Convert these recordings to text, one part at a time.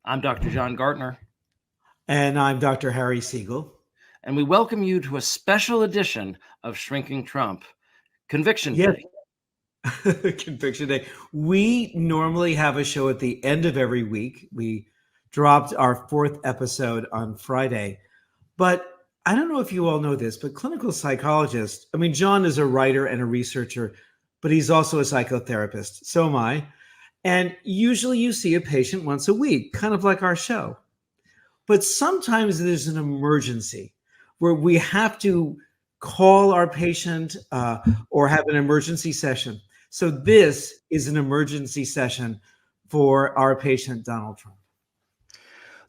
I'm Dr. John Gartner. And I'm Dr. Harry Segal. And we welcome you to a special edition of Shrinking Trump, Conviction Day. Conviction Day. We normally have a show at the end of every week. We dropped our 4th episode on Friday. But I don't know if you all know this, but clinical psychologists, John is a writer and a researcher, but he's also a psychotherapist. So am I. And usually you see a patient once a week, kind of like our show. But sometimes there's an emergency where we have to call our patient or have an emergency session. So this is an emergency session for our patient, Donald Trump.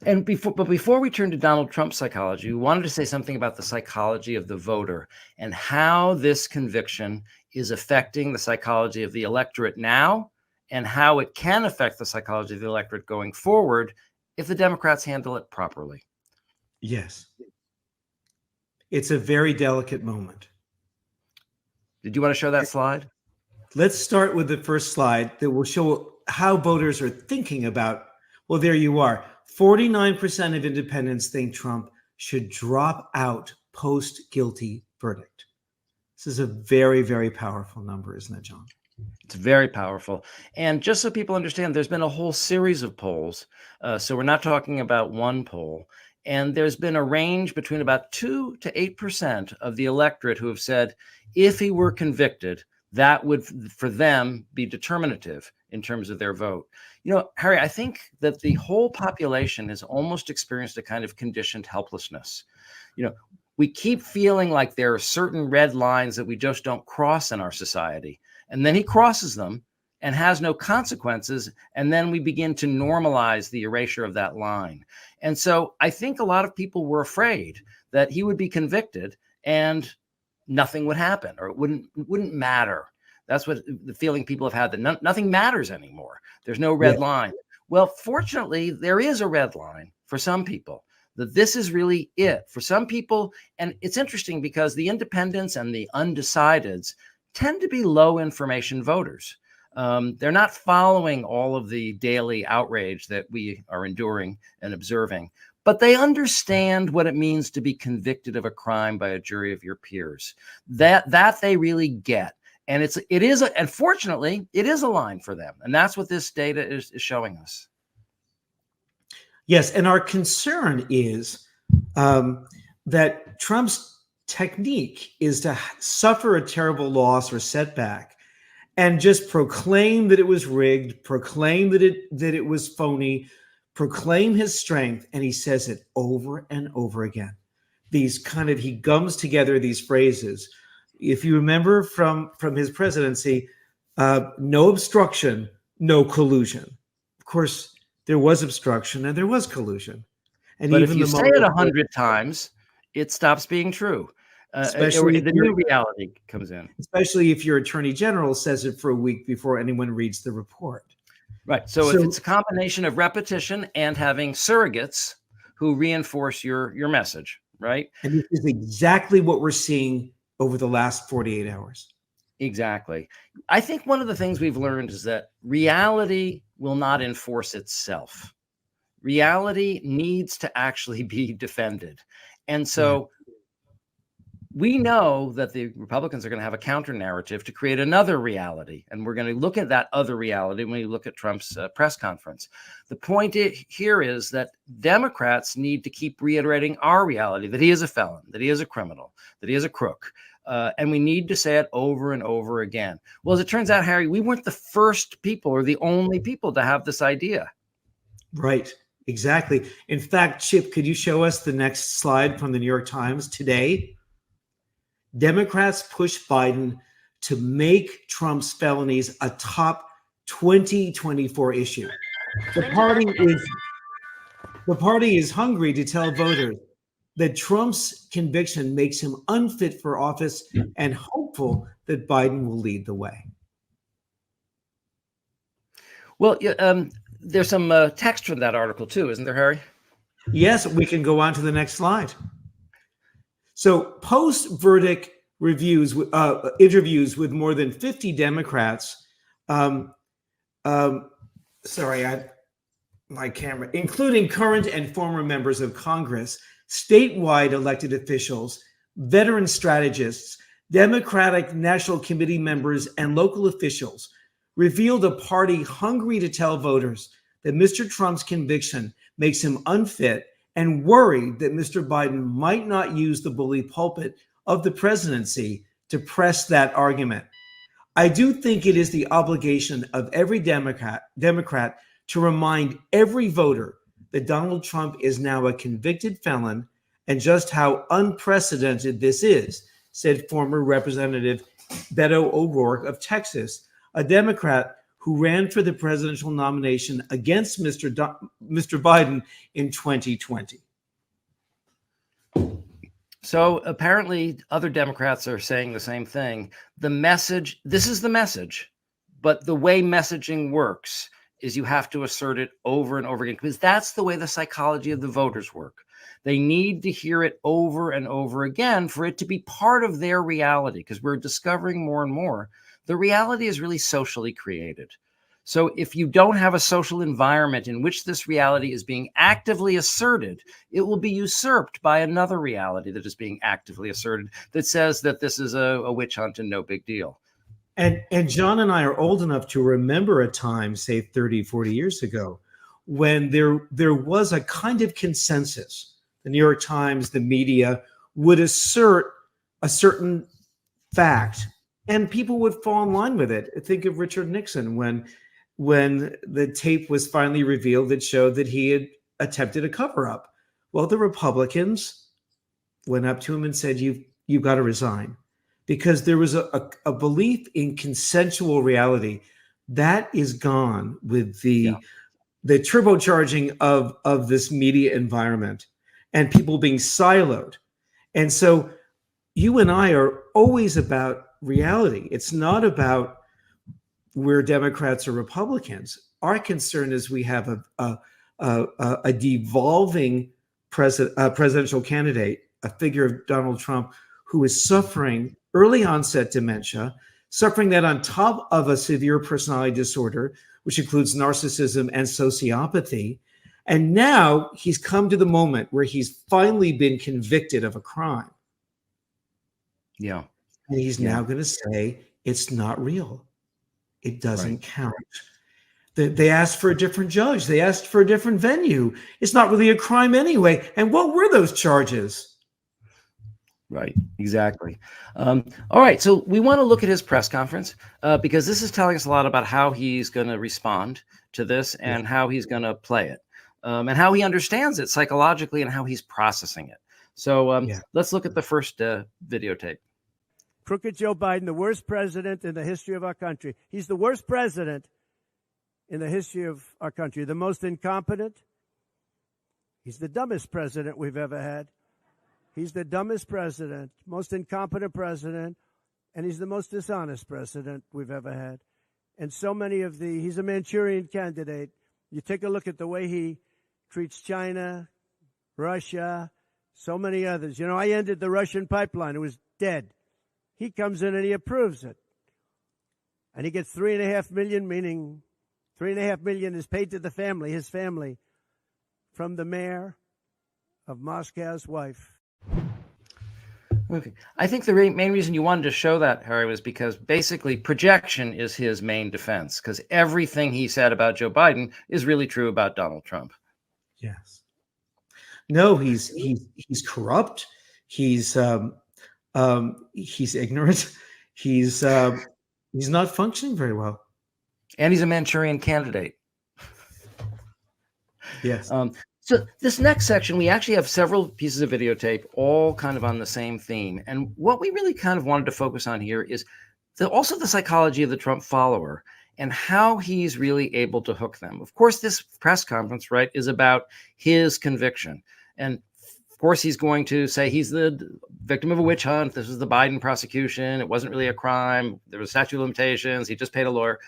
And before we turn to Donald Trump's psychology, we wanted to say something about the psychology of the voter and how this conviction is affecting the psychology of the electorate now and how it can affect the psychology of the electorate going forward if the Democrats handle it properly. Yes. It's a very delicate moment. Did you want to show that slide? Let's start with the first slide that will show how voters are thinking about, well, there you are. 49% of independents think Trump should drop out post-guilty verdict. This is a very, very powerful number, isn't it, John? It's very powerful. And just so people understand, there's been a whole series of polls. So we're not talking about one poll. And there's been a range between about 2 to 8% of the electorate who have said, if he were convicted, that would, for them, be determinative in terms of their vote. You know, Harry, I think that the whole population has almost experienced a kind of conditioned helplessness. You know, we keep feeling like there are certain red lines that we just don't cross in our society. And then he crosses them and has no consequences. And then we begin to normalize the erasure of that line. And so I think a lot of people were afraid that he would be convicted and nothing would happen, or it wouldn't matter. That's what the feeling people have had, that nothing matters anymore. There's no red line. Well, fortunately, there is a red line for some people, that this is really it for some people. And it's interesting because the independents and the undecideds tend to be low information voters. They're not following all of the daily outrage that we are enduring and observing, but they understand what it means to be convicted of a crime by a jury of your peers. That they really get. And unfortunately, it is a line for them. And that's what this data is showing us. Yes. And our concern is that Trump's technique is to suffer a terrible loss or setback and just proclaim that it was rigged, proclaim that it was phony, proclaim his strength. And he says it over and over again. He gums together these phrases. If you remember from his presidency, no obstruction, no collusion. Of course, there was obstruction and there was collusion. But if you say it 100 times, it stops being true. Especially the new reality comes in. Especially if your attorney general says it for a week before anyone reads the report. Right. So if it's a combination of repetition and having surrogates who reinforce your message, right? And this is exactly what we're seeing over the last 48 hours. Exactly. I think one of the things we've learned is that reality will not enforce itself. Reality needs to actually be defended. And so we know that the Republicans are going to have a counter narrative to create another reality. And we're going to look at that other reality when we look at Trump's press conference. The point here is that Democrats need to keep reiterating our reality, that he is a felon, that he is a criminal, that he is a crook. And we need to say it over and over again. Well, as it turns out, Harry, we weren't the first people or the only people to have this idea. Right. Exactly. In fact, Chip, could you show us the next slide from the New York Times today? Democrats push Biden to make Trump's felonies a top 2024 issue. The party is hungry to tell voters that Trump's conviction makes him unfit for office and hopeful that Biden will lead the way. Well, there's some text from that article too, isn't there, Harry? Yes, we can go on to the next slide. So post-verdict interviews with more than 50 Democrats. Sorry, my camera, including current and former members of Congress, statewide elected officials, veteran strategists, Democratic National Committee members, and local officials, revealed a party hungry to tell voters that Mr. Trump's conviction makes him unfit and worried that Mr. Biden might not use the bully pulpit of the presidency to press that argument. I do think it is the obligation of every Democrat to remind every voter that Donald Trump is now a convicted felon and just how unprecedented this is, said former Representative Beto O'Rourke of Texas, a Democrat who ran for the presidential nomination against Mr. Biden in 2020. So apparently other Democrats are saying the same thing. The message, this is the message, but the way messaging works is you have to assert it over and over again, because that's the way the psychology of the voters work. They need to hear it over and over again for it to be part of their reality, because we're discovering more and more the reality is really socially created. So if you don't have a social environment in which this reality is being actively asserted, it will be usurped by another reality that is being actively asserted that says that this is a witch hunt and no big deal. And John and I are old enough to remember a time, say 30, 40 years ago, when there was a kind of consensus. The New York Times, the media would assert a certain fact, and people would fall in line with it. Think of Richard Nixon when the tape was finally revealed that showed that he had attempted a cover-up. Well, the Republicans went up to him and said, you've got to resign, because there was a belief in consensual reality. That is gone with the turbocharging of this media environment and people being siloed. And so you and I are always about reality. It's not about we're Democrats or Republicans. Our concern is we have a devolving presidential candidate, a figure of Donald Trump, who is suffering early onset dementia, suffering that on top of a severe personality disorder, which includes narcissism and sociopathy. And now he's come to the moment where he's finally been convicted of a crime. Yeah. And he's now going to say it's not real. It doesn't count. They asked for a different judge. They asked for a different venue. It's not really a crime anyway. And what were those charges? Right, exactly. All right, so we want to look at his press conference because this is telling us a lot about how he's going to respond to this and how he's going to play it and how he understands it psychologically and how he's processing it. So let's look at the first videotape. Crooked Joe Biden, the worst president in the history of our country. He's the worst president in the history of our country. The most incompetent. He's the dumbest president we've ever had. He's the dumbest president, most incompetent president, and he's the most dishonest president we've ever had. And so many of he's a Manchurian candidate. You take a look at the way he treats China, Russia, so many others. You know, I ended the Russian pipeline. It was dead. He comes in and he approves it. And he gets $3.5 million, meaning $3.5 million is paid to the family, his family, from the mayor of Moscow's wife. Okay. I think the main reason you wanted to show that, Harry, was because basically projection is his main defense, because everything he said about Joe Biden is really true about Donald Trump. Yes. No, he's corrupt. He's ignorant. He's not functioning very well. And he's a Manchurian candidate. Yes. So this next section, we actually have several pieces of videotape, all kind of on the same theme. And what we really kind of wanted to focus on here is also the psychology of the Trump follower and how he's really able to hook them. Of course, this press conference, right, is about his conviction. And of course, he's going to say he's the victim of a witch hunt. This was the Biden prosecution. It wasn't really a crime. There was statute of limitations. He just paid a lawyer.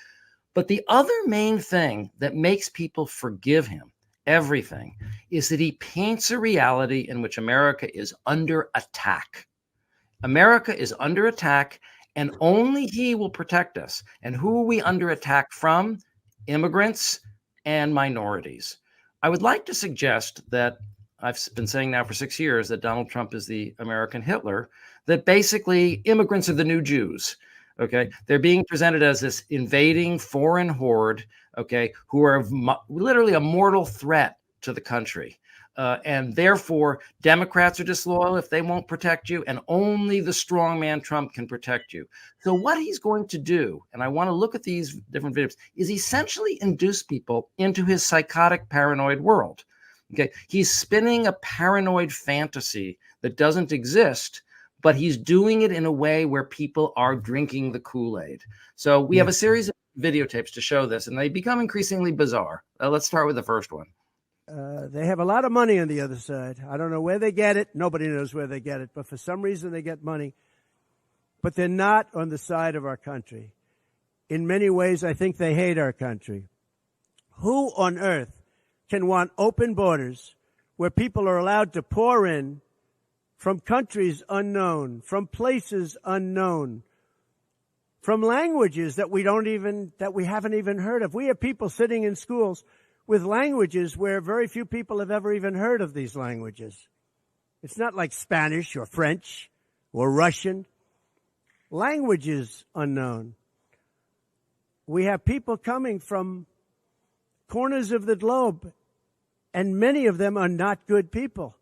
But the other main thing that makes people forgive him, everything, is that he paints a reality in which America is under attack. America is under attack, and only he will protect us. And who are we under attack from? Immigrants and minorities. I would like to suggest that I've been saying now for 6 years that Donald Trump is the American Hitler, that basically immigrants are the new Jews. Okay. They're being presented as this invading foreign horde, okay, who are literally a mortal threat to the country. And therefore, Democrats are disloyal if they won't protect you, and only the strong man Trump can protect you. So what he's going to do, and I want to look at these different videos, is essentially induce people into his psychotic paranoid world. Okay, he's spinning a paranoid fantasy that doesn't exist, but he's doing it in a way where people are drinking the Kool-Aid. So we have a series of videotapes to show this, and they become increasingly bizarre. Let's start with the first one. They have a lot of money on the other side. I don't know where they get it. Nobody knows where they get it. But for some reason, they get money. But they're not on the side of our country. In many ways, I think they hate our country. Who on earth can want open borders where people are allowed to pour in from countries unknown, from places unknown, from languages that we haven't even heard of? We have people sitting in schools with languages where very few people have ever even heard of these languages. It's not like Spanish or French or Russian. Languages unknown. We have people coming from corners of the globe, and many of them are not good people.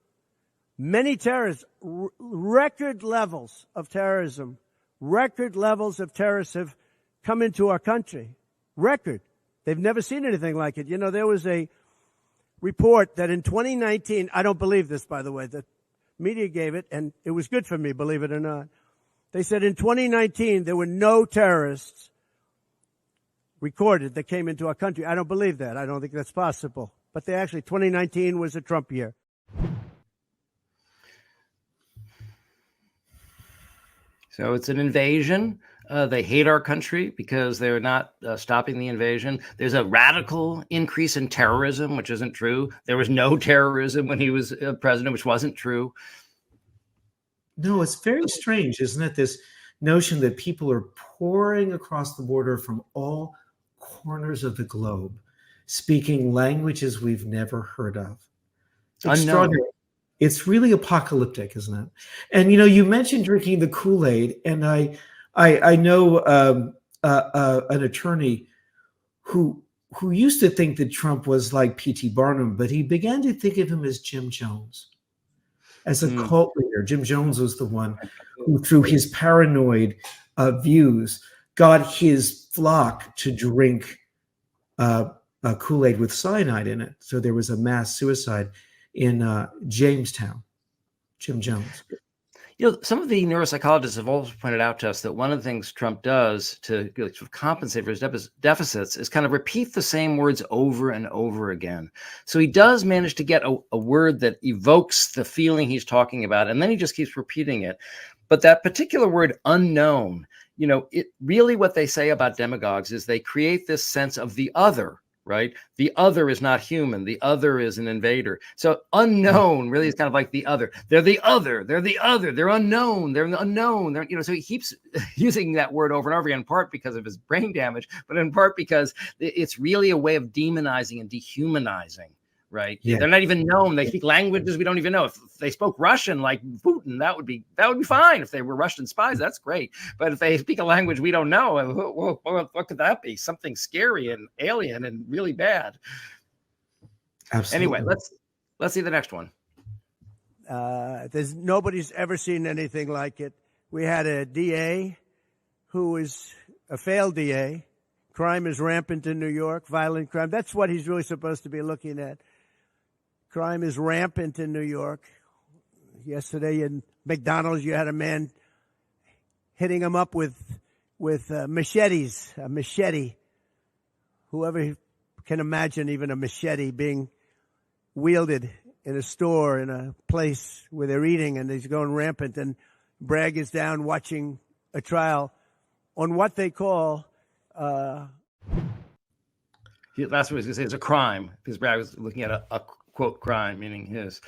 Many terrorists, record levels of terrorism, record levels of terrorists have come into our country. Record. They've never seen anything like it. You know, there was a report that in 2019, I don't believe this, by the way, the media gave it, and it was good for me, believe it or not. They said in 2019, there were no terrorists recorded that came into our country. I don't believe that. I don't think that's possible. But 2019 was a Trump year. So it's an invasion. They hate our country because they're not stopping the invasion. There's a radical increase in terrorism, which isn't true. There was no terrorism when he was president, which wasn't true. No, it's very strange, isn't it? This notion that people are pouring across the border from all corners of the globe, speaking languages we've never heard of. It's extraordinary. It's really apocalyptic, isn't it? And, you know, you mentioned drinking the Kool-Aid, and I know an attorney who used to think that Trump was like P.T. Barnum, but he began to think of him as Jim Jones, as a cult leader. Jim Jones was the one who, through his paranoid views, got his flock to drink Kool-Aid with cyanide in it. So there was a mass suicide in Jamestown. Jim Jones. You know, some of the neuropsychologists have also pointed out to us that one of the things Trump does to sort of compensate for his deficits is kind of repeat the same words over and over again. So he does manage to get a word that evokes the feeling he's talking about, and then he just keeps repeating it. But that particular word, unknown, you know, it really, what they say about demagogues is they create this sense of the other. Right? The other is not human. The other is an invader. So unknown really is kind of like the other. They're the other. They're the other. They're unknown. They're unknown. They're, you know, so he keeps using that word over and over again, in part because of his brain damage, but in part because it's really a way of demonizing and dehumanizing. Right? Yeah. They're not even known. They speak languages we don't even know. If they spoke Russian like Putin, that would be fine. If they were Russian spies, that's great. But if they speak a language we don't know, what could that be? Something scary and alien and really bad. Absolutely. Anyway, let's see the next one. Nobody's ever seen anything like it. We had a DA who is a failed DA. Crime is rampant in New York, violent crime. That's what he's really supposed to be looking at. Crime is rampant in New York. Yesterday in McDonald's, you had a man hitting him up with machetes, a machete. Whoever can imagine even a machete being wielded in a store, in a place where they're eating, and he's going rampant. And Bragg is down watching a trial on what they call... That's what I was going to say. It's a crime, because Bragg was looking at a quote crime, meaning his.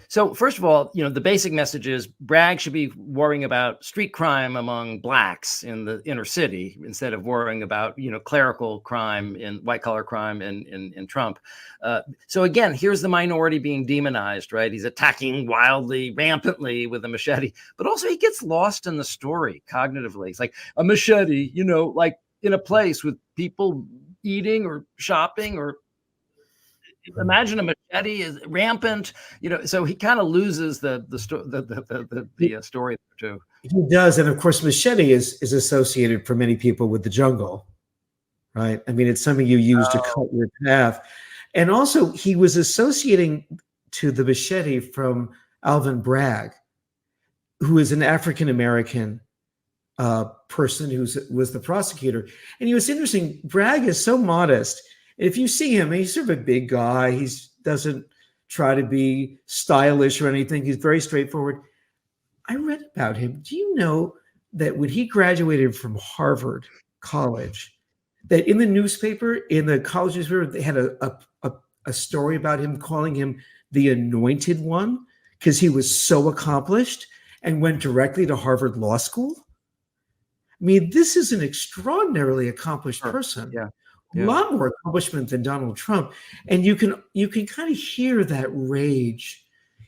So first of all, the basic message is Bragg should be worrying about street crime among blacks in the inner city instead of worrying about, clerical crime and white collar crime in Trump. So again, here's the minority being demonized, right? He's attacking wildly, rampantly with a machete, but also he gets lost in the story cognitively. It's like a machete, like in a place with people eating or shopping or imagine a machete is rampant, so he kind of loses the story there too. He does, and of course, machete is associated for many people with the jungle, right? I mean, it's something you use to cut your path, and also he was associating to the machete from Alvin Bragg, who is an African American person who was the prosecutor. And he was interesting. Bragg is so modest. If you see him, he's sort of a big guy. He doesn't try to be stylish or anything. He's very straightforward. I read about him. Do you know that when he graduated from Harvard College, that in the newspaper, in the college newspaper, they had a story about him, calling him the anointed one because he was so accomplished and went directly to Harvard Law School? I mean, this is an extraordinarily accomplished person. Yeah. A lot more accomplishment than Donald Trump. And you can kind of hear that rage,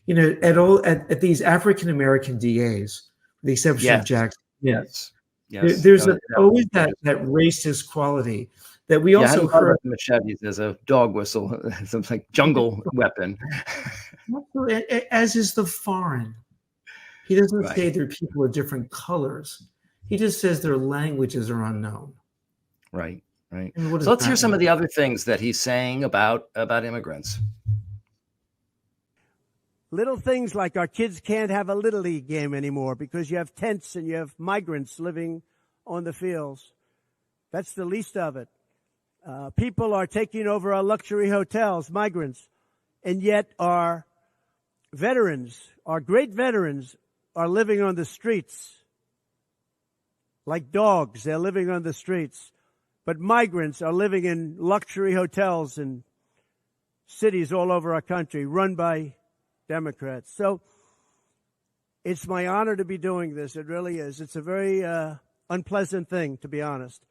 at these African American DAs, with the exception of Jackson. Yes. There's always that racist quality that we also heard. Machetes as a dog whistle, some like jungle weapon. As is the foreign. He doesn't say their people are different colors. He just says their languages are unknown. Right. So let's hear some of the other things that he's saying about immigrants. Little things like our kids can't have a Little League game anymore because you have tents and you have migrants living on the fields. That's the least of it. People are taking over our luxury hotels, migrants, and yet our veterans, our great veterans, are living on the streets like dogs. They're living on the streets. But migrants are living in luxury hotels in cities all over our country, run by Democrats. So it's my honor to be doing this. It really is. It's a very unpleasant thing, to be honest.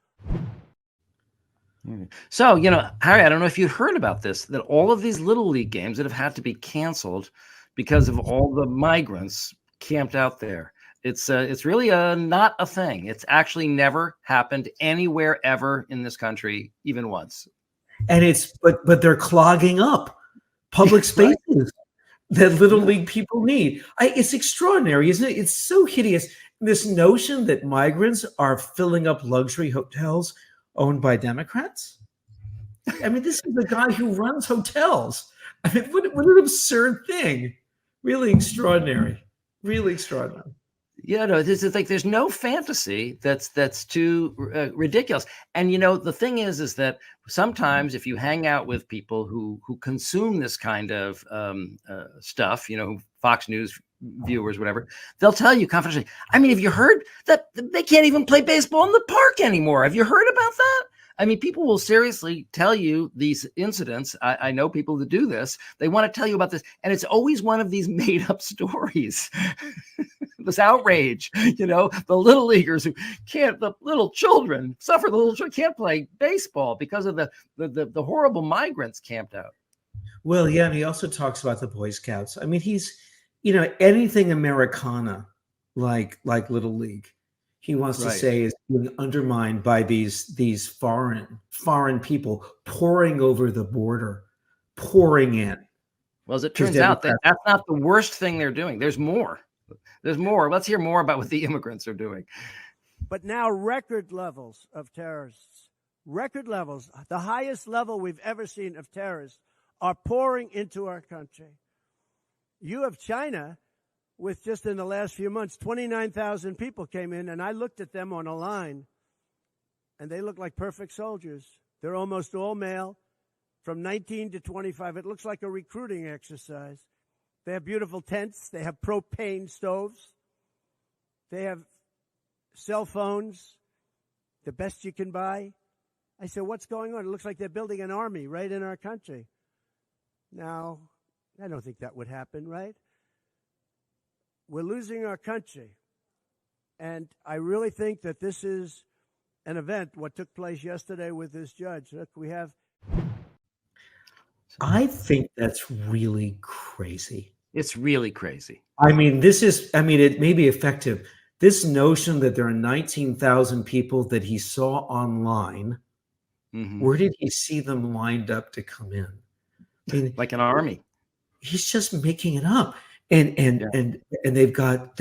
So, Harry, I don't know if you heard about this, that all of these Little League games that have had to be canceled because of all the migrants camped out there. It's really not a thing. It's actually never happened anywhere ever in this country, even once. And but they're clogging up public spaces that Little League people need. It's extraordinary, isn't it? It's so hideous. This notion that migrants are filling up luxury hotels owned by Democrats. I mean, this is the guy who runs hotels. I mean, what an absurd thing. Really extraordinary. Really extraordinary. There's no fantasy that's too ridiculous. And the thing is that sometimes if you hang out with people who consume this kind of stuff, Fox News viewers, whatever, they'll tell you confidentially. I mean, have you heard that they can't even play baseball in the park anymore? Have you heard about that? I mean, people will seriously tell you these incidents. I know people that do this. They want to tell you about this. And it's always one of these made up stories. This outrage, the little leaguers the little children can't play baseball because of the horrible migrants camped out. Well, yeah. And he also talks about the Boy Scouts. I mean, he's, anything Americana like Little League. He wants to say is being undermined by these foreign people pouring over the border, pouring in. Well, as it turns out, that's not the worst thing they're doing. There's more. Let's hear more about what the immigrants are doing. But now record levels of terrorists, record levels, the highest level we've ever seen of terrorists are pouring into our country. You have China. With just in the last few months, 29,000 people came in, and I looked at them on a line, and they look like perfect soldiers. They're almost all male, from 19 to 25. It looks like a recruiting exercise. They have beautiful tents. They have propane stoves. They have cell phones, the best you can buy. I said, what's going on? It looks like they're building an army right in our country. Now, I don't think that would happen, right? we're losing our country. And I really think that this is an event, what took place yesterday with this judge. Look, we have. I think that's really crazy. It's really crazy. I mean, it may be effective. This notion that there are 19,000 people that he saw online, where did he see them lined up to come in? I mean, like an army. He's just making it up. And they've got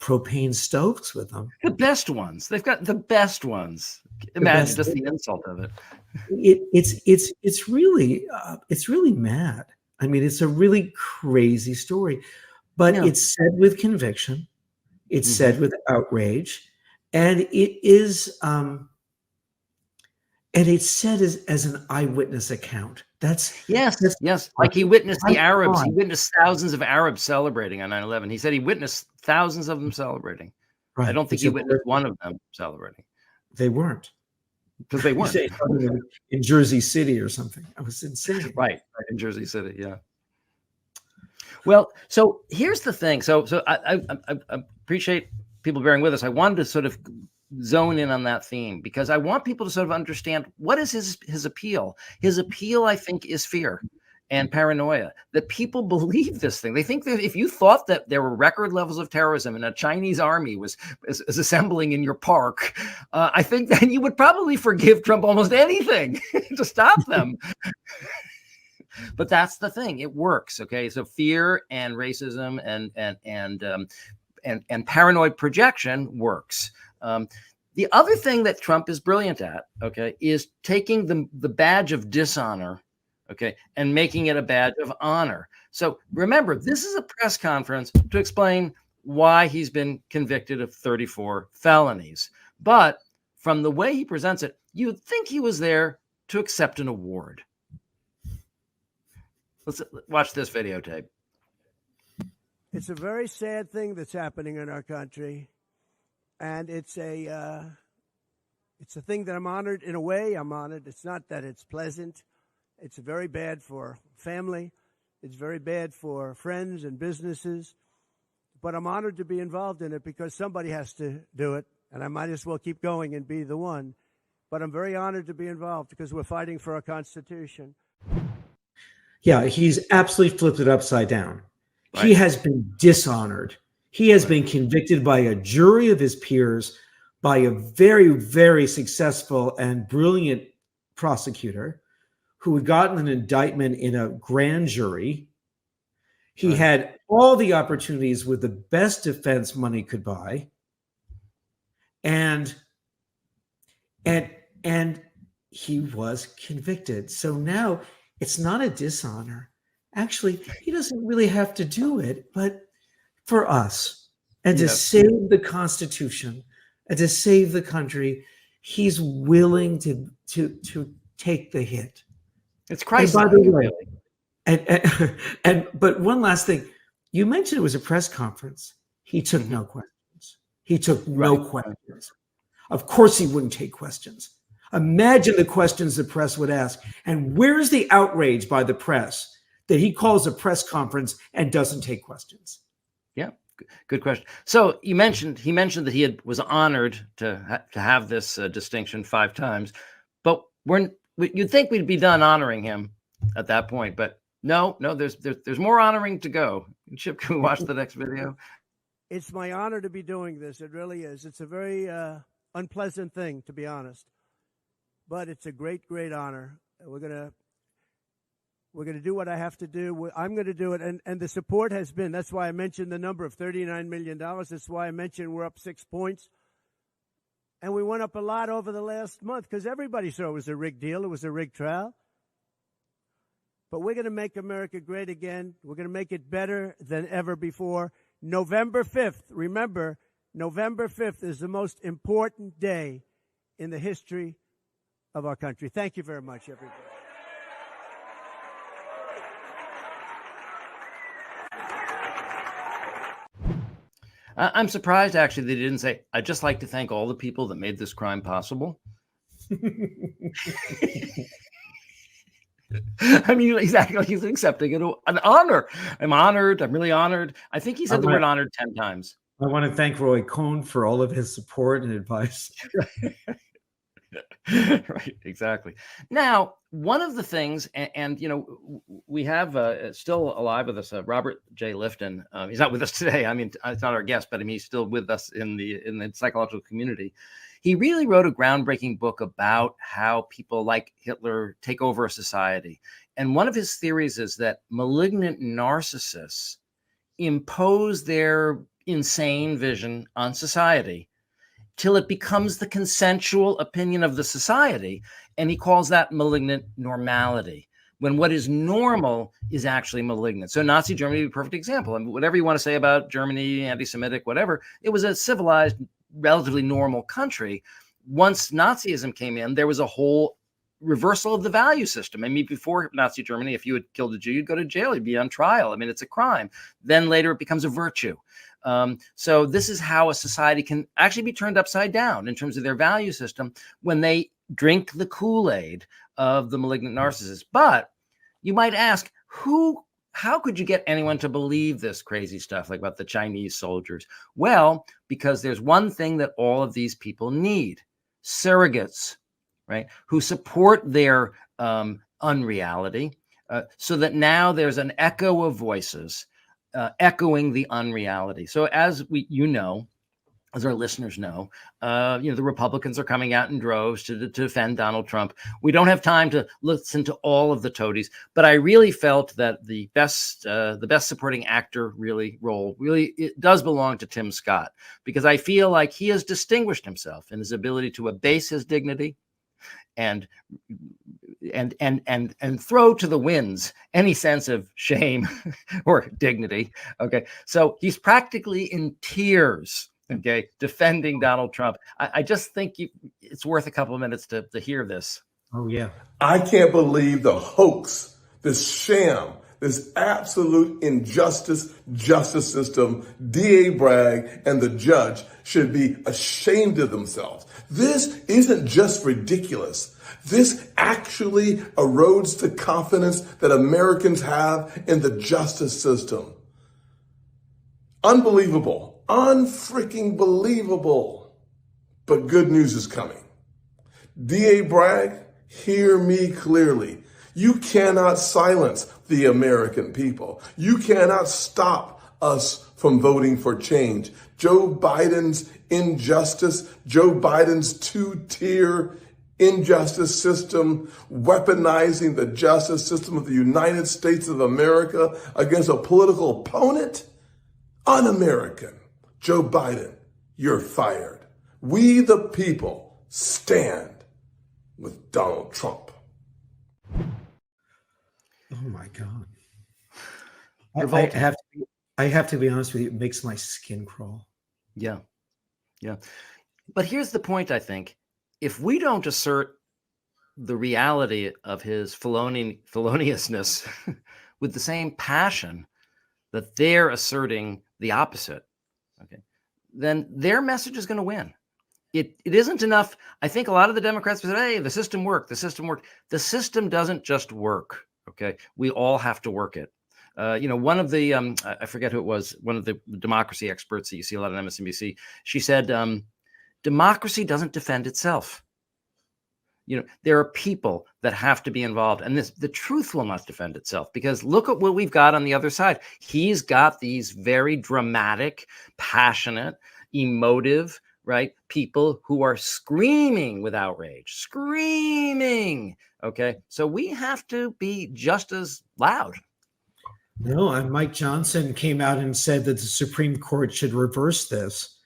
propane stoves with them. The best ones. They've got the best ones. Imagine just the insult of it. It's really mad. I mean, it's a really crazy story, but it's said with conviction. It's said with outrage, and it is, and it's said as an eyewitness account. Yes. Like he witnessed the Arabs. He witnessed thousands of Arabs celebrating on 9/11. He said he witnessed thousands of them celebrating. Right. I don't think he witnessed one of them celebrating. They weren't. Because they weren't. In Jersey City or something. I was insane. Right. In Jersey City, yeah. Well, so here's the thing. So I appreciate people bearing with us. I wanted to sort of zone in on that theme because I want people to sort of understand what is his appeal. His appeal, I think, is fear and paranoia, that people believe this thing. They think that if you thought that there were record levels of terrorism and a Chinese army was assembling in your park, I think then you would probably forgive Trump almost anything to stop them. But that's the thing; it works. Okay, so fear and racism and paranoid projection works. The other thing that Trump is brilliant at, okay, is taking the badge of dishonor, okay, and making it a badge of honor. So remember, this is a press conference to explain why he's been convicted of 34 felonies. But from the way he presents it, you'd think he was there to accept an award. Let's watch this videotape. It's a very sad thing that's happening in our country. And it's a thing that I'm honored. In a way, I'm honored. It's not that it's pleasant. It's very bad for family. It's very bad for friends and businesses. But I'm honored to be involved in it because somebody has to do it. And I might as well keep going and be the one. But I'm very honored to be involved because we're fighting for our Constitution. Yeah, he's absolutely flipped it upside down. Right. He has been dishonored. He has been convicted by a jury of his peers, by a very, very successful and brilliant prosecutor who had gotten an indictment in a grand jury. He had all the opportunities with the best defense money could buy. And he was convicted. So now it's not a dishonor. Actually, he doesn't really have to do it, but for us and to save the Constitution and to save the country, he's willing to take the hit. It's Christ. And by the way, but one last thing, you mentioned it was a press conference. He took no questions. He took no questions. Of course, he wouldn't take questions. Imagine the questions the press would ask. And where's the outrage by the press that he calls a press conference and doesn't take questions? Yeah, good question. So he mentioned that he was honored to have this distinction 5 times, but you'd think we'd be done honoring him at that point, but no, there's more honoring to go. Chip, can we watch the next video? It's my honor to be doing this. It really is. It's a very unpleasant thing, to be honest, but it's a great, great honor. We're gonna do what I have to do. I'm going to do it. And the support has been, that's why I mentioned the number of $39 million. That's why I mentioned we're up 6 points. And we went up a lot over the last month because everybody saw it was a rigged deal. It was a rigged trial. But we're going to make America great again. We're going to make it better than ever before. November 5th, remember, November 5th is the most important day in the history of our country. Thank you very much, everybody. I'm surprised, actually, they didn't say, I'd just like to thank all the people that made this crime possible. I mean, exactly. He's accepting it, an honor. I'm honored. I'm really honored. I think he said the word honored 10 times. I want to thank Roy Cohn for all of his support and advice. Right, exactly. Now, one of the things, and we have still alive with us, Robert J. Lifton. He's not with us today. I mean, it's not our guest, but I mean, he's still with us in the psychological community. He really wrote a groundbreaking book about how people like Hitler take over a society. And one of his theories is that malignant narcissists impose their insane vision on society till it becomes the consensual opinion of the society. And he calls that malignant normality, when what is normal is actually malignant. So Nazi Germany would be a perfect example. I mean, whatever you want to say about Germany, anti-Semitic, whatever, it was a civilized, relatively normal country. Once Nazism came in, there was a whole reversal of the value system. I mean, before Nazi Germany, if you had killed a Jew, you'd go to jail, you'd be on trial. I mean, it's a crime. Then later it becomes a virtue. So this is how a society can actually be turned upside down in terms of their value system when they drink the Kool-Aid of the malignant narcissist. But you might ask, how could you get anyone to believe this crazy stuff, like about the Chinese soldiers? Well, because there's one thing that all of these people need: surrogates, right? Who support their unreality, so that now there's an echo of voices echoing the unreality. So as as our listeners know, the Republicans are coming out in droves to defend Donald Trump. We don't have time to listen to all of the toadies, but I really felt that the best supporting actor role it does belong to Tim Scott, because I feel like he has distinguished himself in his ability to abase his dignity and throw to the winds any sense of shame or dignity. Okay, so he's practically in tears, okay, defending Donald Trump. I just think it's worth a couple of minutes to hear this. Oh yeah, I can't believe the hoax, this sham, this absolute injustice justice system. D.A. Bragg and the judge should be ashamed of themselves. This isn't just ridiculous. This actually erodes the confidence that Americans have in the justice system. Unbelievable. Unfreaking believable. But good news is coming. D.A. Bragg, hear me clearly. You cannot silence the American people. You cannot stop us from voting for change. Joe Biden's injustice, Joe Biden's two-tier injustice system, weaponizing the justice system of the United States of America against a political opponent, un-American. Joe Biden, you're fired. We the people stand with Donald Trump. oh my God. Revolting. I have to be honest with you, it makes my skin crawl. Yeah. But here's the point, I think. If we don't assert the reality of his feloniousness with the same passion that they're asserting the opposite, okay, then their message is going to win. It isn't enough. I think a lot of the Democrats say, hey, the system worked. The system doesn't just work. Okay. We all have to work it. One of the, I forget who it was, one of the democracy experts that you see a lot on MSNBC, she said, democracy doesn't defend itself. There are people that have to be involved, and the truth will not defend itself, because look at what we've got on the other side. He's got these very dramatic, passionate, emotive, right? People who are screaming with outrage, screaming. Okay. So we have to be just as loud. No, and Mike Johnson came out and said that the Supreme Court should reverse this.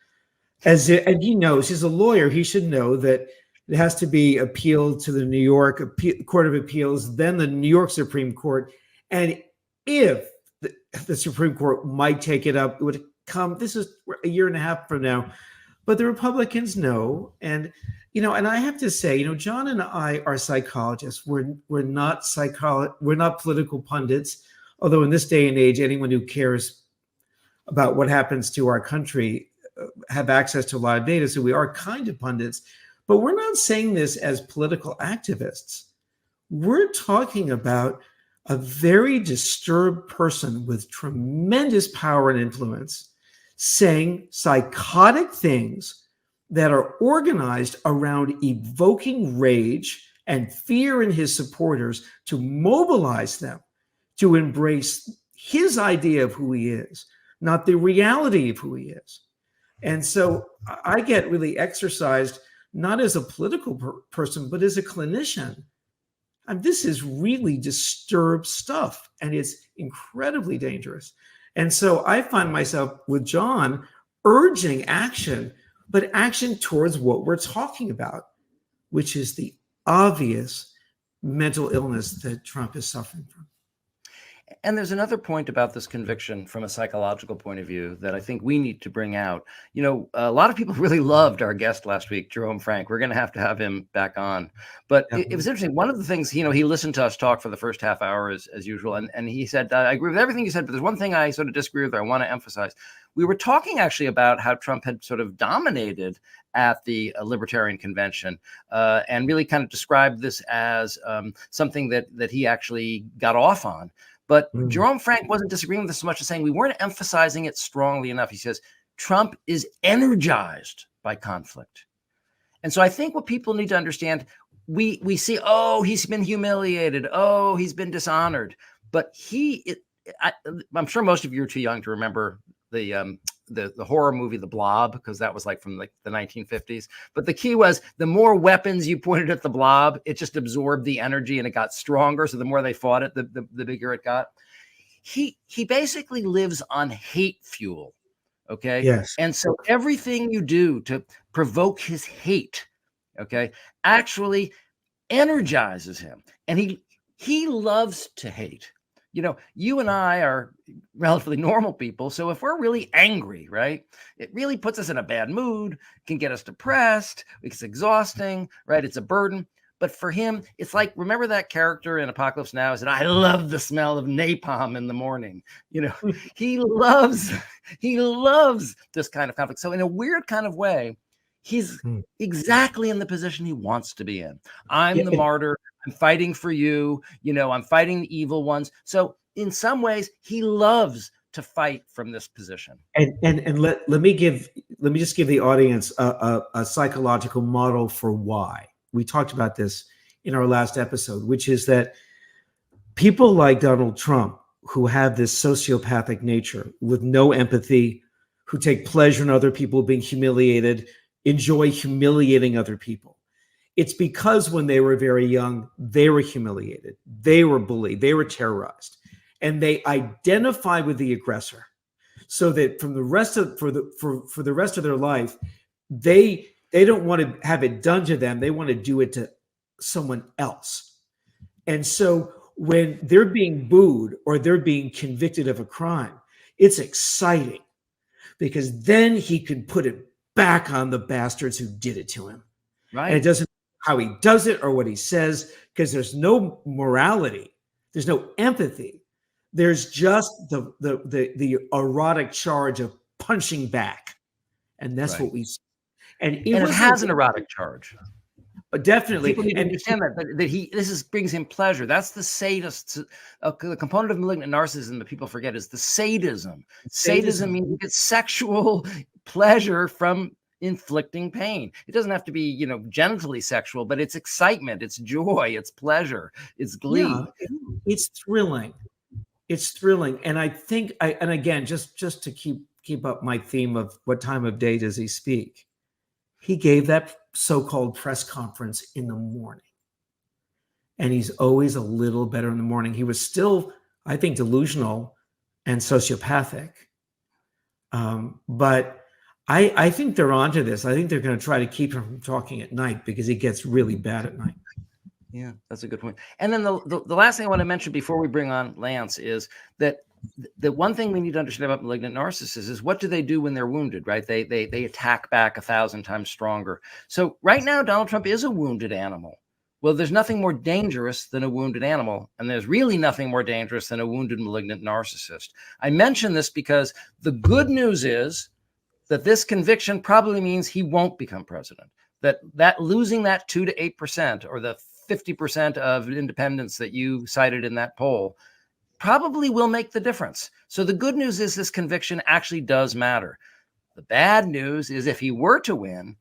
And he knows, he's a lawyer, he should know that it has to be appealed to the New York Court of Appeals, then the New York Supreme Court. And if the Supreme Court might take it up, it would come, this is a year and a half from now. But the Republicans know. And, and I have to say, John and I are psychologists. We're not political pundits. Although in this day and age, anyone who cares about what happens to our country have access to a lot of data. So we are kind of pundits, but we're not saying this as political activists. we're talking about a very disturbed person with tremendous power and influence saying psychotic things that are organized around evoking rage and fear in his supporters to mobilize them to embrace his idea of who he is, not the reality of who he is. And so I get really exercised, not as a political person, but as a clinician. And this is really disturbed stuff, and it's incredibly dangerous. And so I find myself with John urging action, but action towards what we're talking about, which is the obvious mental illness that Trump is suffering from. And there's another point about this conviction from a psychological point of view that I think we need to bring out. You know, a lot of people really loved our guest last week, Jerome Frank. We're going to have him back on. But it was interesting. One of the things, you know, he listened to us talk for the first half hour as usual. And he said, I agree with everything you said, but there's one thing I sort of disagree with, or I want to emphasize. We were talking actually about how Trump had sort of dominated at the Libertarian Convention and really kind of described this as something that he actually got off on. But Jerome Frank wasn't disagreeing with this so much as saying we weren't emphasizing it strongly enough. He says, Trump is energized by conflict. And so I think what people need to understand, we see, oh, he's been humiliated. Oh, he's been dishonored. But I'm sure most of you are too young to remember the horror movie, The Blob, because that was like from like the 1950s. But the key was the more weapons you pointed at the blob, it just absorbed the energy and it got stronger. So the more they fought it, the bigger it got. He basically lives on hate fuel. Okay. Yes. And so everything you do to provoke his hate, okay, actually energizes him. And he loves to hate. You know, you and I are relatively normal people. So if we're really angry, right, it really puts us in a bad mood, can get us depressed. It's exhausting, right? It's a burden. But for him, it's like, remember that character in Apocalypse Now? Is that I love the smell of napalm in the morning. You know, he loves this kind of conflict. So in a weird kind of way, he's exactly in the position he wants to be in. I'm the martyr. I'm fighting for you. You know, I'm fighting the evil ones. So in some ways, he loves to fight from this position. And let me just give the audience a psychological model for why. We talked about this in our last episode, which is that people like Donald Trump, who have this sociopathic nature with no empathy, who take pleasure in other people being humiliated, enjoy humiliating other people. It's because when they were very young, they were humiliated, they were bullied, they were terrorized, and they identify with the aggressor, so that from the rest of for the rest of their life, they don't want to have it done to them. They want to do it to someone else. And so when they're being booed or they're being convicted of a crime, it's exciting because then he can put it back on the bastards who did it to him. Right. And it doesn't matter how he does it or what he says, because there's no morality. There's no empathy. There's just the erotic charge of punching back. And that's what we see. And it has an erotic charge. Definitely. People need to understand that this brings him pleasure. That's the sadist. The component of malignant narcissism that people forget is the sadism. Sadism means you get sexual pleasure from inflicting pain. It doesn't have to be, you know, genitally sexual, but it's excitement, it's joy, it's pleasure, it's glee. Yeah, it's thrilling. It's thrilling. And I think, and again, just to keep up my theme of what time of day does he speak, he gave that so-called press conference in the morning. And he's always a little better in the morning. He was still, I think, delusional and sociopathic. But I think they're onto this. I think they're going to try to keep him from talking at night because he gets really bad at night. Yeah, that's a good point. And then the last thing I want to mention before we bring on Lance is that the one thing we need to understand about malignant narcissists is what do they do when they're wounded, right? They attack back 1,000 times stronger. So right now, Donald Trump is a wounded animal. Well, there's nothing more dangerous than a wounded animal, and there's really nothing more dangerous than a wounded malignant narcissist. I mention this because the good news is that this conviction probably means he won't become president. That losing that 2 to 8% or the 50% of independents that you cited in that poll probably will make the difference. So the good news is this conviction actually does matter. The bad news is if he were to win,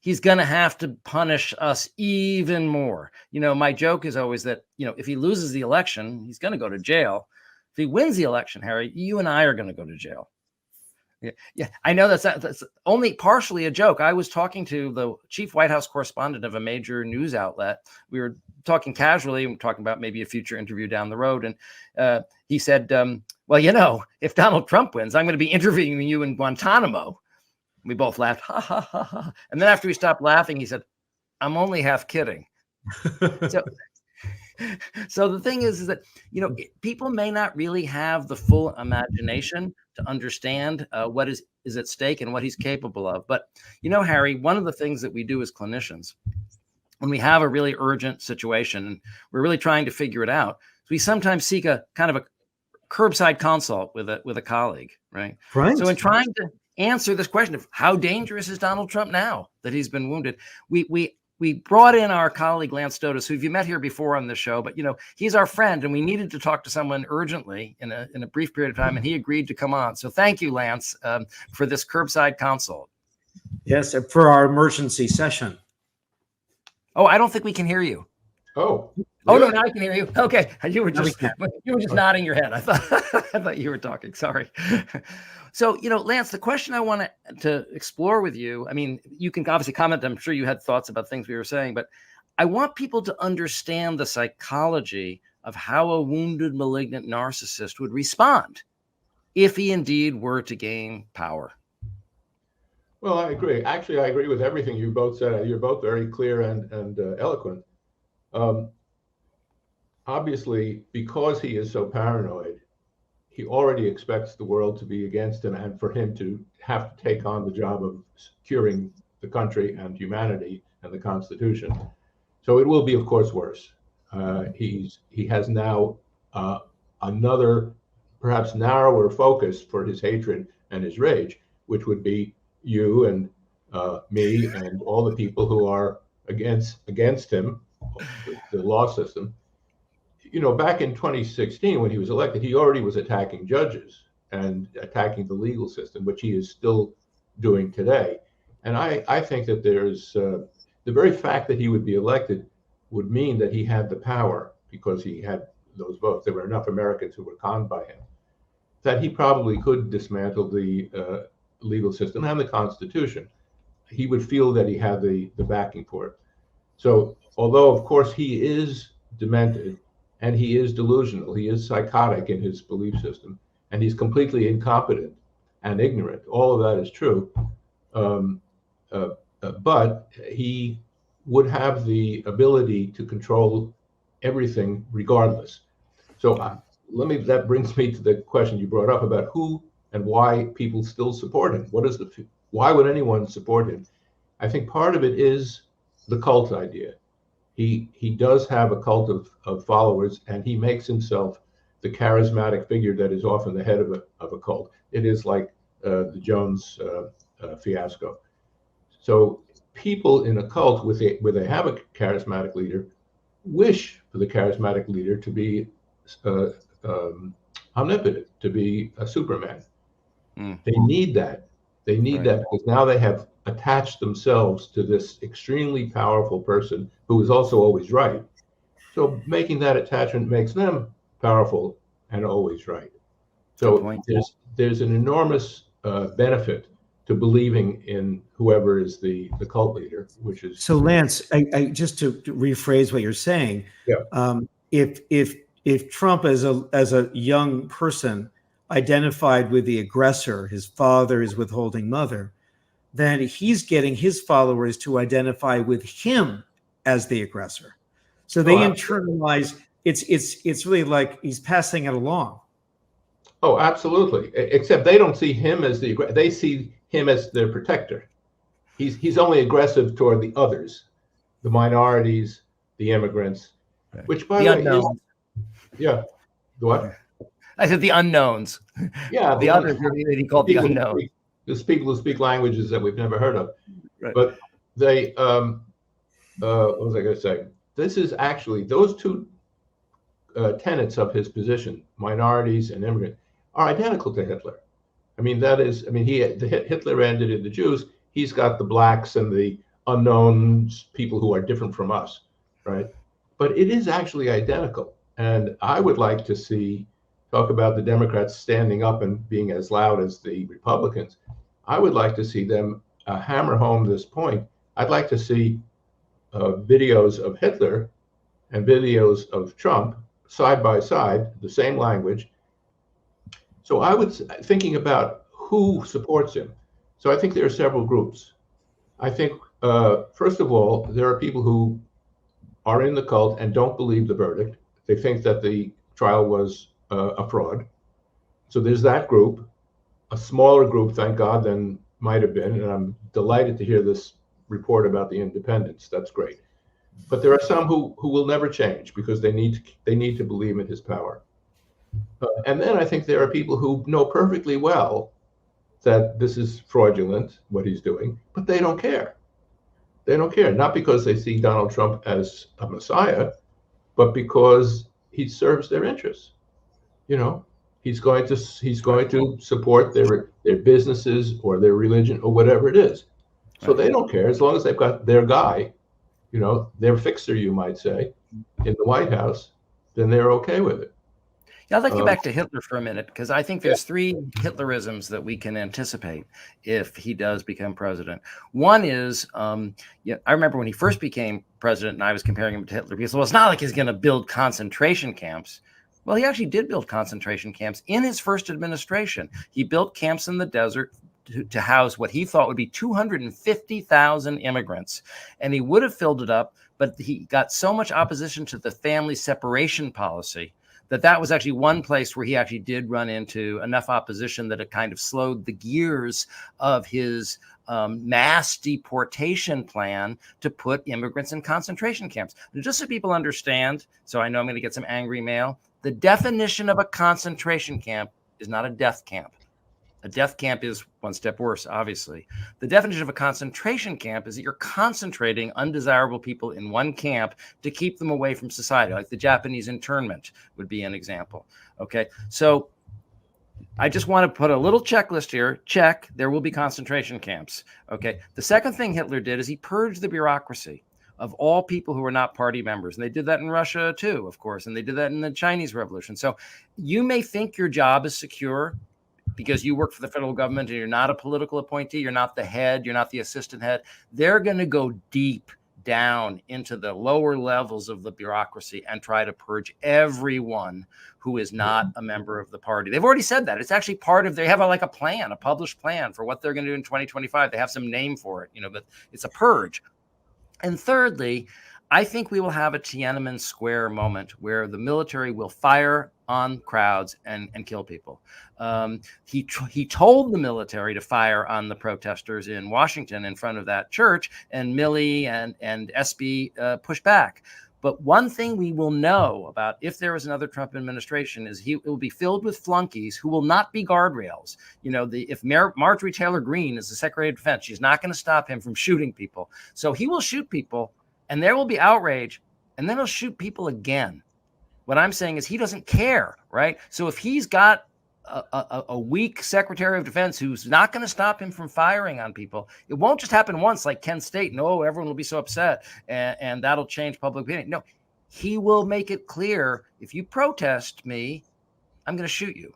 he's going to have to punish us even more. My joke is always that, if he loses the election, he's going to go to jail. If he wins the election, Harry, you and I are going to go to jail. Yeah, I know that's only partially a joke. I was talking to the chief White House correspondent of a major news outlet. We were talking casually and talking about maybe a future interview down the road. And he said, well, if Donald Trump wins, I'm going to be interviewing you in Guantanamo. We both laughed, ha, ha, ha, ha. And then after we stopped laughing, he said, I'm only half kidding. So the thing is that, people may not really have the full imagination to understand what is at stake and what he's capable of. But, Harry, one of the things that we do as clinicians, when we have a really urgent situation and we're really trying to figure it out, we sometimes seek a kind of a curbside consult with a colleague, right? Right. So in trying to answer this question of how dangerous is Donald Trump now that he's been wounded, we brought in our colleague Lance Stotis, who you met here before on the show, but he's our friend, and we needed to talk to someone urgently in a brief period of time, and he agreed to come on. So thank you, Lance, for this curbside consult. Yes, for our emergency session. Oh, I don't think we can hear you. Oh. Oh, no, now I can hear you. Okay. You were just nodding your head. I thought you were talking. Sorry. So, Lance, the question I want to explore with you, I mean, you can obviously comment. I'm sure you had thoughts about things we were saying, but I want people to understand the psychology of how a wounded, malignant narcissist would respond if he indeed were to gain power. Well, I agree. Actually, I agree with everything you both said. You're both very clear and eloquent. Obviously, because he is so paranoid, he already expects the world to be against him and for him to have to take on the job of securing the country and humanity and the Constitution. So it will be, of course, worse. He has now another, perhaps narrower focus for his hatred and his rage, which would be you and me and all the people who are against him, the law system. Back in 2016, when he was elected, he already was attacking judges and attacking the legal system, which he is still doing today. And I think that there's the very fact that he would be elected would mean that he had the power because he had those votes. There were enough Americans who were conned by him that he probably could dismantle the legal system and the Constitution. He would feel that he had the backing for it. So although, of course, he is demented, and he is delusional. He is psychotic in his belief system, and he's completely incompetent and ignorant. All of that is true. But he would have the ability to control everything regardless. So that brings me to the question you brought up about who and why people still support him. Why would anyone support him? I think part of it is the cult idea. He does have a cult of followers, and he makes himself the charismatic figure that is often the head of a cult. It is like the Jones fiasco. So people in a cult where they have a charismatic leader wish for the charismatic leader to be omnipotent, to be a Superman. They need that. They need that because now they have attached themselves to this extremely powerful person who is also always right. So making that attachment makes them powerful and always right. So there's an enormous benefit to believing in whoever is the cult leader, which is. So Lance, I just to rephrase what you're saying. Yeah. If Trump as a young person identified with the aggressor, his father, his withholding mother, then he's getting his followers to identify with him as the aggressor. So they internalize. It's really like he's passing it along. Oh, absolutely. Except they don't see him as they see him as their protector. He's only aggressive toward the others, the minorities, the immigrants, which by the way, the what? I said the unknowns. Yeah, the others he called the unknowns. There's people who speak languages that we've never heard of. Right. But they, what was I going to say? this is actually those two tenets of his position, minorities and immigrant, are identical to Hitler. I mean, Hitler ended in the Jews. He's got the blacks and the unknowns, people who are different from us, right? But it is actually identical. And I would like to talk about the Democrats standing up and being as loud as the Republicans. I would like to see them hammer home this point. I'd like to see videos of Hitler and videos of Trump side by side, the same language. So I was thinking about who supports him. So I think there are several groups. I think, first of all, there are people who are in the cult and don't believe the verdict. They think that the trial was a fraud. So there's that group, a smaller group, thank God, than might have been. And I'm delighted to hear this report about the independents. That's great. But there are some who will never change because they need to believe in his power. And then I think there are people who know perfectly well that this is fraudulent, what he's doing, but they don't care. They don't care, not because they see Donald Trump as a messiah, but because he serves their interests. You know, he's going to support their businesses or their religion or whatever it is. So they don't care as long as they've got their guy, you know, their fixer, you might say, in the White House, then they're okay with it. Yeah, I'd like to get back to Hitler for a minute, because I think there's three Hitlerisms that we can anticipate if he does become president. One is, I remember when he first became president and I was comparing him to Hitler, because, well, it's not like he's going to build concentration camps. Well, he actually did build concentration camps in his first administration. He built camps in the desert to house what he thought would be 250,000 immigrants. And he would have filled it up, but he got so much opposition to the family separation policy that was actually one place where he actually did run into enough opposition that it kind of slowed the gears of his mass deportation plan to put immigrants in concentration camps. And just so people understand, so I know I'm going to get some angry mail, the definition of a concentration camp is not a death camp. A death camp is one step worse, obviously. The definition of a concentration camp is that you're concentrating undesirable people in one camp to keep them away from society, like the Japanese internment would be an example. Okay, so I just want to put a little checklist here. Check, there will be concentration camps. Okay, the second thing Hitler did is he purged the bureaucracy of all people who were not party members. And they did that in Russia too, of course, and they did that in the Chinese Revolution. So you may think your job is secure because you work for the federal government and you're not a political appointee, you're not the head, you're not the assistant head. They're going to go deep down into the lower levels of the bureaucracy and try to purge everyone who is not a member of the party. They've already said that. It's actually part of, they have a plan, a published plan for what they're going to do in 2025. They have some name for it, but it's a purge. And thirdly, I think we will have a Tiananmen Square moment where the military will fire on crowds and kill people. He told the military to fire on the protesters in Washington in front of that church, and Milley and SB pushed back. But one thing we will know about if there is another Trump administration is it will be filled with flunkies who will not be guardrails. If Marjorie Taylor Greene is the Secretary of Defense, she's not going to stop him from shooting people. So he will shoot people, and there will be outrage, and then he'll shoot people again. What I'm saying is he doesn't care, right? So if he's got a weak Secretary of Defense who's not going to stop him from firing on people, it won't just happen once like Kent State. No, everyone will be so upset and that'll change public opinion. No, he will make it clear, if you protest me, I'm going to shoot you.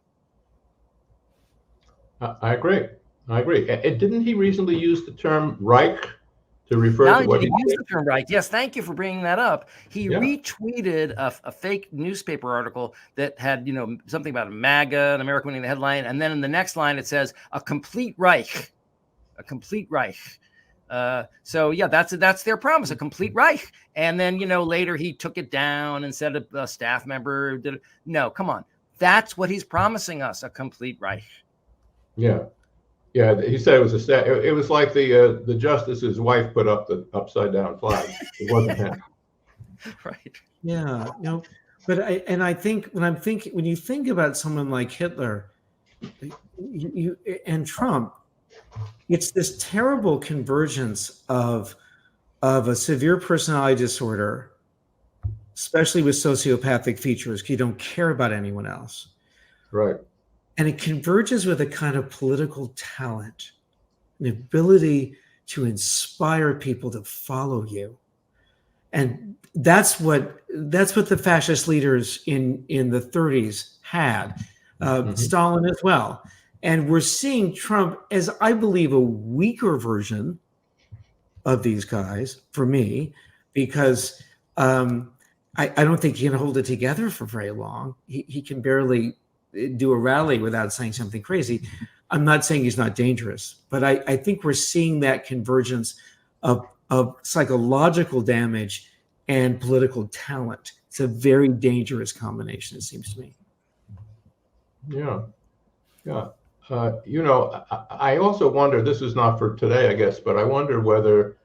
I agree. And didn't he recently use the term Reich to refer to what he used the term Reich? Yes, thank you for bringing that up. He retweeted a fake newspaper article that had, something about MAGA, an American winning the headline, and then in the next line it says a complete Reich, So yeah, that's their promise, a complete Reich. And then later he took it down and said a staff member did it. No, come on, that's what he's promising us, a complete Reich. Yeah, he said it was it was like the justice's wife put up the upside down flag. It wasn't him. Right. Yeah, but I think when you think about someone like Hitler, you and Trump, it's this terrible convergence of a severe personality disorder especially with sociopathic features. You don't care about anyone else. Right. And it converges with a kind of political talent, an ability to inspire people to follow you. And that's what the fascist leaders in the 30s had, Stalin as well. And we're seeing Trump as, I believe, a weaker version of these guys, for me, because I don't think he can hold it together for very long. He can barely do a rally without saying something crazy. I'm not saying he's not dangerous, but I think we're seeing that convergence of psychological damage and political talent. It's a very dangerous combination, it seems to me. Yeah. Yeah. I also wonder, this is not for today, I guess, but I wonder whether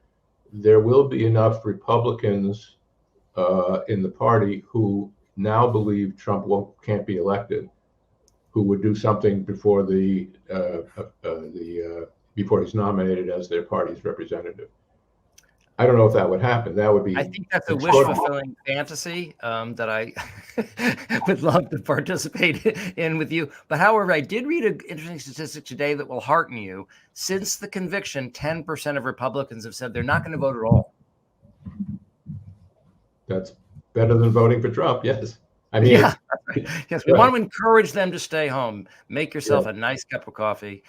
there will be enough Republicans in the party who now believe Trump can't be elected, who would do something before before he's nominated as their party's representative. I don't know if that would happen. That would be. I think that's a wish-fulfilling fantasy that I would love to participate in with you. But however, I did read an interesting statistic today that will hearten you. Since the conviction, 10% of Republicans have said they're not going to vote at all. That's better than voting for Trump. Yes. I mean, yeah. Yes, we want to encourage them to stay home. Make yourself a nice cup of coffee.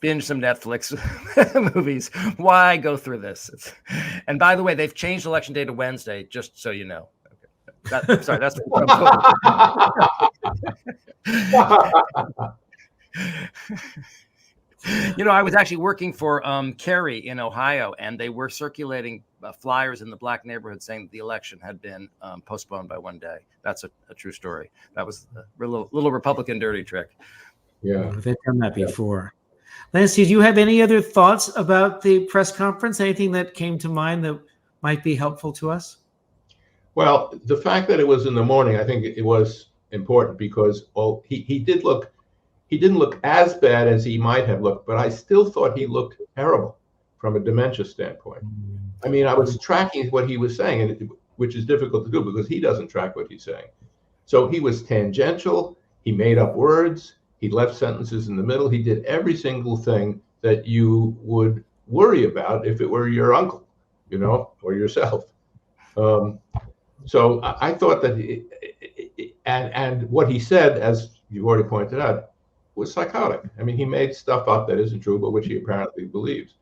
Binge some Netflix movies. Why go through this? And by the way, they've changed election day to Wednesday, just so you know. Okay. Sorry, that's what I was actually working for Kerry in Ohio, and they were circulating flyers in the black neighborhood saying that the election had been postponed by one day. That's a true story. That was a little Republican dirty trick. Yeah, they've done that before. Lancey, do you have any other thoughts about the press conference? Anything that came to mind that might be helpful to us? Well, the fact that it was in the morning, I think it was important because he didn't look as bad as he might have looked, but I still thought he looked terrible from a dementia standpoint. I mean, I was tracking what he was saying, which is difficult to do because he doesn't track what he's saying. So he was tangential. He made up words. He left sentences in the middle. He did every single thing that you would worry about if it were your uncle, or yourself. So I thought that, and what he said, as you already pointed out, was psychotic. I mean, he made stuff up that isn't true, but which he apparently believes.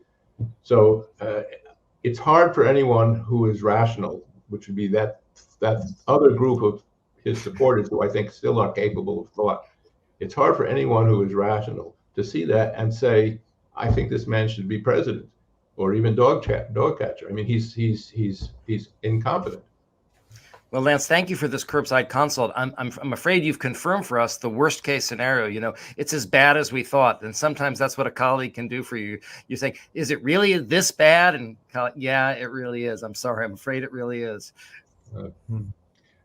So it's hard for anyone who is rational, which would be that other group of his supporters who I think still are capable of thought. It's hard for anyone who is rational to see that and say, I think this man should be president or even dog catcher. I mean, he's incompetent. Well, Lance, thank you for this curbside consult. I'm afraid you've confirmed for us the worst case scenario. It's as bad as we thought. And sometimes that's what a colleague can do for you. You say, is it really this bad? And yeah, it really is. I'm sorry. I'm afraid it really is.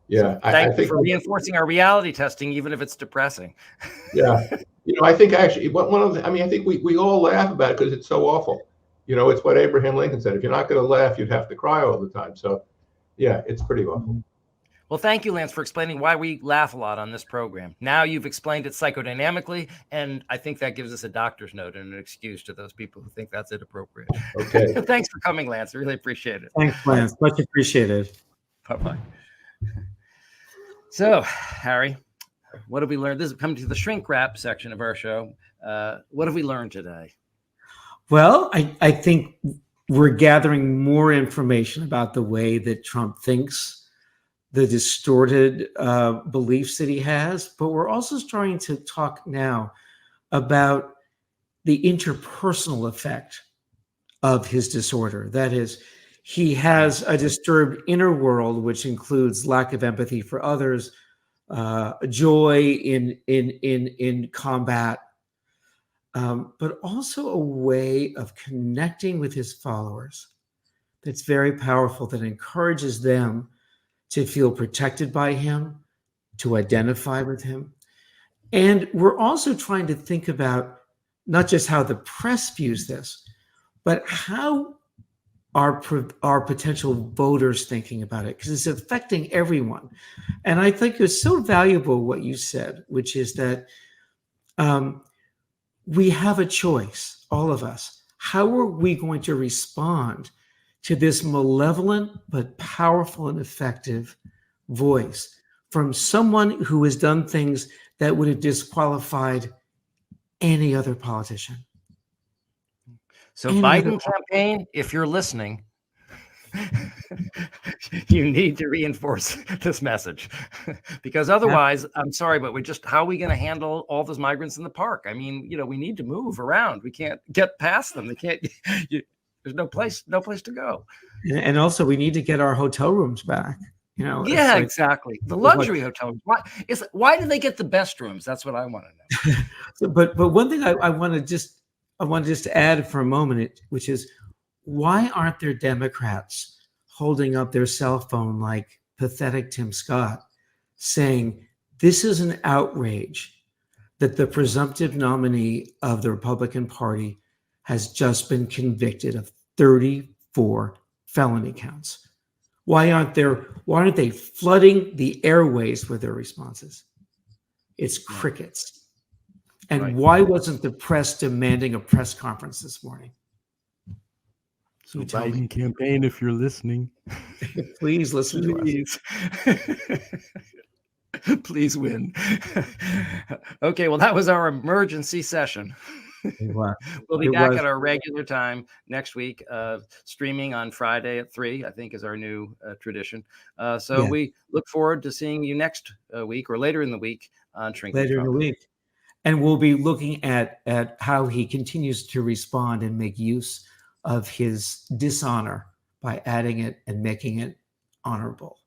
Yeah. Thank you for reinforcing our reality testing, even if it's depressing. Yeah. I think actually I think we all laugh about it because it's so awful. It's what Abraham Lincoln said. If you're not going to laugh, you'd have to cry all the time. So yeah, it's pretty awful. Well, thank you, Lance, for explaining why we laugh a lot on this program. Now you've explained it psychodynamically, and I think that gives us a doctor's note and an excuse to those people who think that's inappropriate. Okay. Thanks for coming, Lance. I really appreciate it. Thanks, Lance. Much appreciated. Bye-bye. So, Harry, what have we learned? This is coming to the shrink wrap section of our show. What have we learned today? Well, I think we're gathering more information about the way that Trump thinks, the distorted beliefs that he has, but we're also starting to talk now about the interpersonal effect of his disorder. That is, he has a disturbed inner world, which includes lack of empathy for others, joy in combat, but also a way of connecting with his followers that's very powerful, that encourages them to feel protected by him, to identify with him. And we're also trying to think about not just how the press views this, but how our potential voters thinking about it, because it's affecting everyone. And I think it's so valuable what you said, which is that we have a choice, all of us. How are we going to respond to this malevolent but powerful and effective voice from someone who has done things that would have disqualified any other politician? So Biden campaign, if you're listening, you need to reinforce this message, because otherwise, I'm sorry, but how are we going to handle all those migrants in the park? I mean, we need to move around. We can't get past them. They can't, there's no place to go. And also we need to get our hotel rooms back. Yeah, exactly. The luxury hotels. Why do they get the best rooms? That's what I want to know. But one thing I want to just add for a moment, which is, why aren't there Democrats holding up their cell phone like pathetic Tim Scott, saying this is an outrage that the presumptive nominee of the Republican Party has just been convicted of 34 felony counts? Why aren't they flooding the airways with their responses? It's crickets. And Right. Why wasn't the press demanding a press conference this morning? So Biden campaign, if you're listening, please listen to us. Please win. Okay, well, that was our emergency session. We'll be back at our regular time next week, streaming on Friday at 3, I think is our new tradition. We look forward to seeing you next week or later in the week on Shrinking later Trump. in the week. And we'll be looking at how he continues to respond and make use of his dishonor by adding it and making it honorable.